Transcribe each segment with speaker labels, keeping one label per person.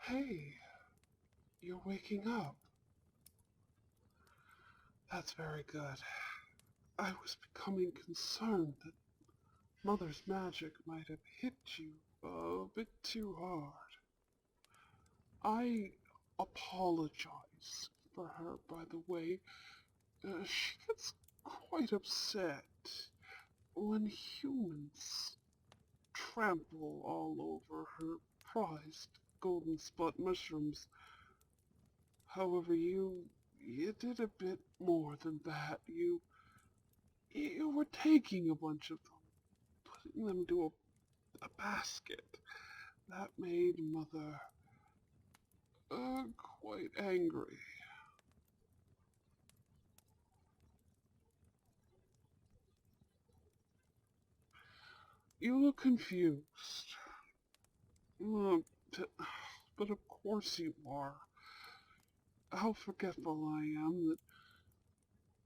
Speaker 1: Hey, you're waking up. That's very good. I was becoming concerned that Mother's magic might have hit you a bit too hard. I apologize for her, by the way. She gets quite upset when humans trample all over her prized golden spot mushrooms. However, you did a bit more than that. You were taking a bunch of them, putting them into a basket. That made Mother quite angry. You look confused. Uh, but of course you are. How forgetful I am that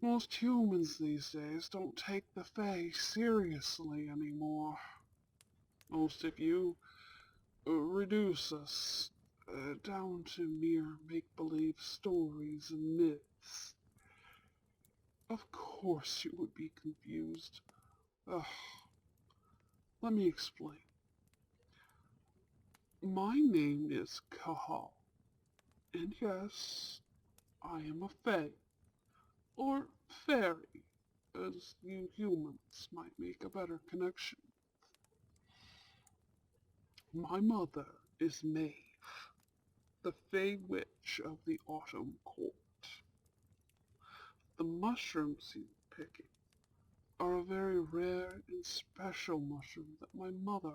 Speaker 1: most humans these days don't take the Fae seriously anymore. Most of you reduce us down to mere make-believe stories and myths. Of course you would be confused. Ugh, let me explain. My name is Kahal, and yes, I am a fae, or fairy, as you humans might make a better connection. My mother is Maeve, the Fey Witch of the Autumn Court. The mushrooms you're picking are a very rare and special mushroom that my mother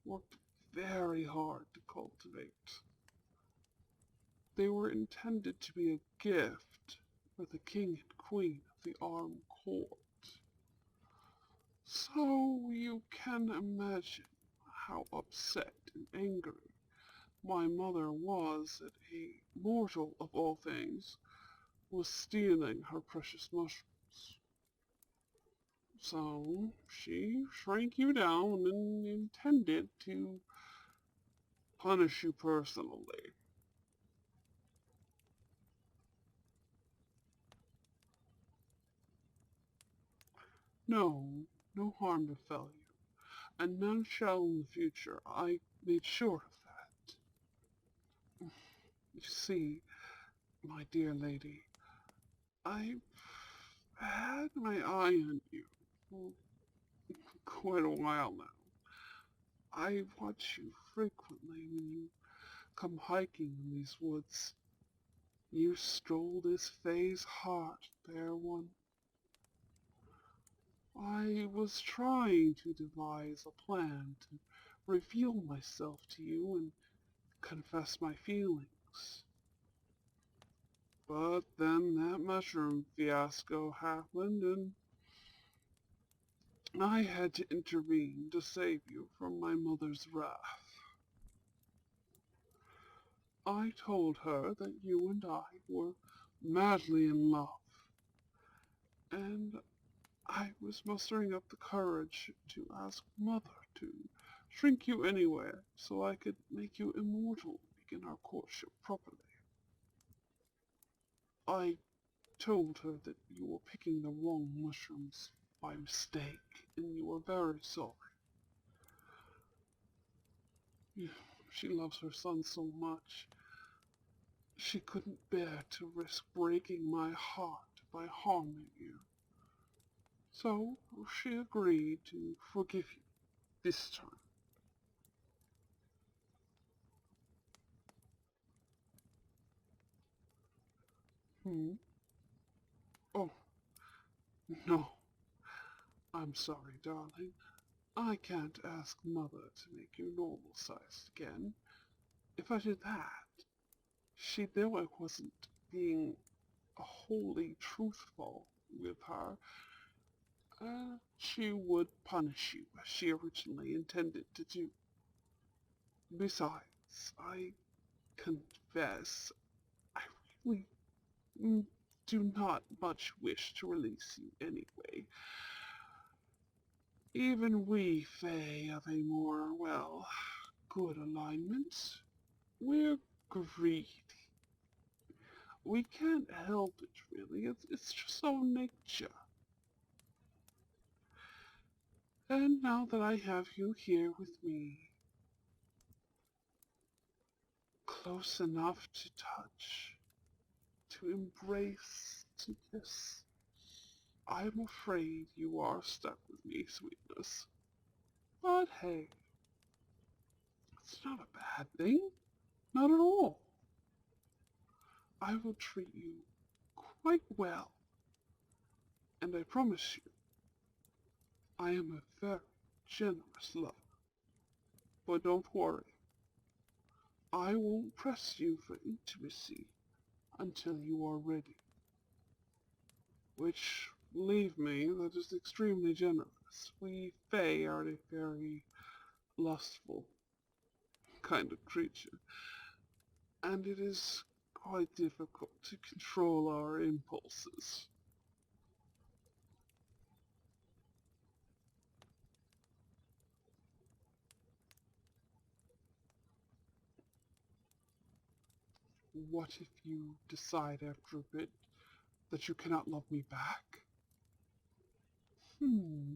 Speaker 1: worked very hard to cultivate. They were intended to be a gift for the king and queen of the Autumn Court. So you can imagine how upset and angry my mother was that a mortal of all things was stealing her precious mushrooms. So she shrank you down and intended to punish you personally. No, no harm befell you, and none shall in the future. I made sure of that. You see, my dear lady, I've had my eye on you for quite a while now. I watch you frequently when you come hiking in these woods. You stole this Fae's heart, fair one. I was trying to devise a plan to reveal myself to you and confess my feelings. But then that mushroom fiasco happened, and I had to intervene to save you from my mother's wrath. I told her that you and I were madly in love, and I was mustering up the courage to ask Mother to shrink you anywhere so I could make you immortal and begin our courtship properly. I told her that you were picking the wrong mushrooms by mistake, and you were very sorry. She loves her son so much, she couldn't bear to risk breaking my heart by harming you. So she agreed to forgive you this time. Hmm? Oh, no. I'm sorry, darling. I can't ask Mother to make you normal-sized again. If I did that, she'd know I wasn't being wholly truthful with her. She would punish you as she originally intended to do. Besides, I confess, I really do not much wish to release you anyway. Even we Fae of a more, well, good alignment We're greedy. We can't help it, really. It's just our nature. And now that I have you here with me, close enough to touch, to embrace, to kiss, I'm afraid you are stuck with me, sweetness. But hey, it's not a bad thing. Not at all. I will treat you quite well, and I promise you, I am a very generous lover. But don't worry, I won't press you for intimacy until you are ready. Which, believe me, that is extremely generous. We Fae are a very lustful kind of creature, and it is quite difficult to control our impulses. What if you decide after a bit that you cannot love me back? Hmm,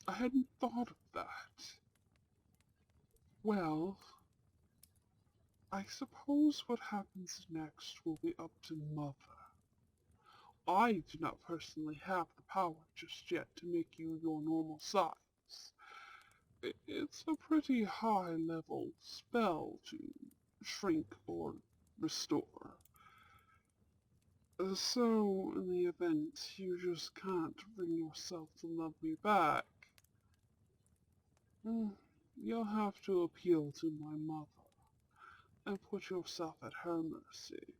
Speaker 1: I hadn't thought of that. Well, I suppose what happens next will be up to Mother. I do not personally have the power just yet to make you your normal size. It's a pretty high-level spell to shrink or restore. So, in the event you just can't bring yourself to love me back, mm, you'll have to appeal to my mother and put yourself at her mercy.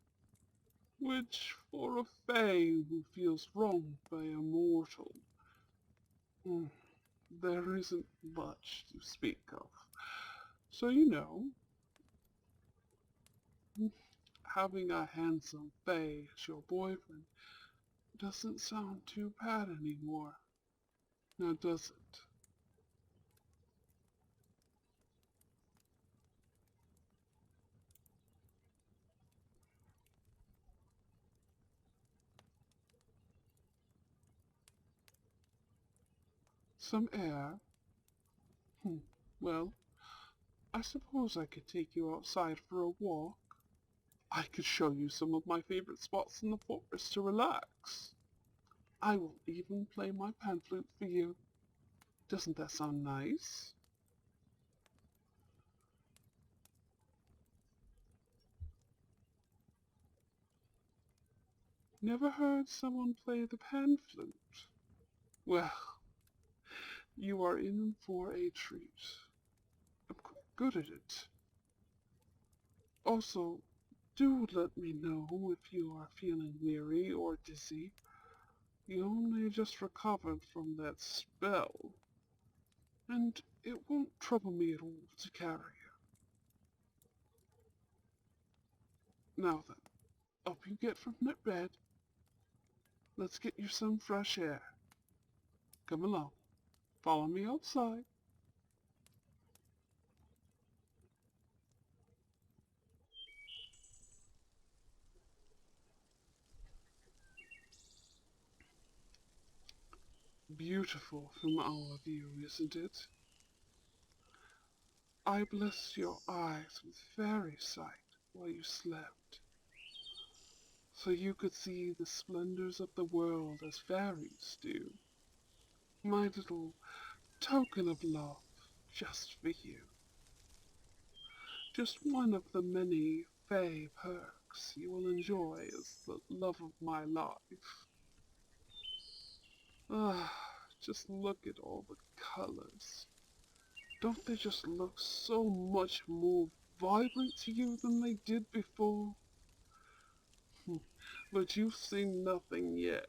Speaker 1: Which, for a fae who feels wronged by a mortal, mm, there isn't much to speak of. So mm, having a handsome fae as your boyfriend doesn't sound too bad anymore. Now does it? Some air? Hmm. Well, I suppose I could take you outside for a walk. I could show you some of my favorite spots in the forest to relax. I will even play my pan flute for you. Doesn't that sound nice? Never heard someone play the pan flute? Well, you are in for a treat. I'm quite good at it. Also, do let me know if you are feeling weary or dizzy. You only just recovered from that spell, and it won't trouble me at all to carry you. Now then, up you get from that bed. Let's get you some fresh air. Come along. Follow me outside. Beautiful from our view, isn't it? I blessed your eyes with fairy sight while you slept, so you could see the splendors of the world as fairies do. My little token of love, just for you. Just one of the many fey perks you will enjoy as the love of my life. Ah, just look at all the colors. Don't they just look so much more vibrant to you than they did before? But you've seen nothing yet.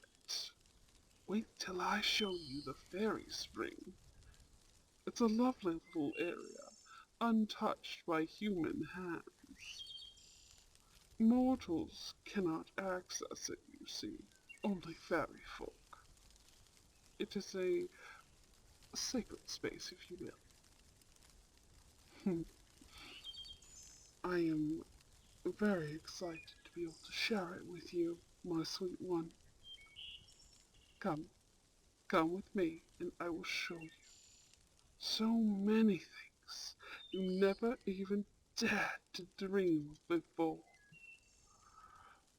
Speaker 1: Wait till I show you the fairy spring. It's a lovely little area, untouched by human hands. Mortals cannot access it, you see. Only fairy folk. It is a sacred space, if you will. I am very excited to be able to share it with you, my sweet one. Come, come with me, and I will show you so many things you never even dared to dream of before.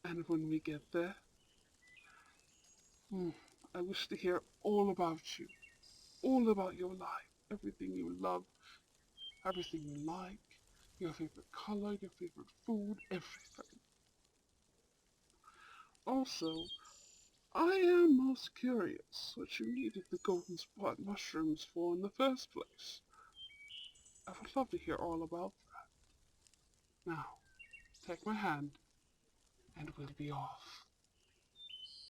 Speaker 1: And when we get there, hmm, I wish to hear all about you, all about your life, everything you love, everything you like, your favorite color, your favorite food, everything. Also, I am most curious what you needed the golden spot mushrooms for in the first place. I would love to hear all about that. Now, take my hand, and we'll be off.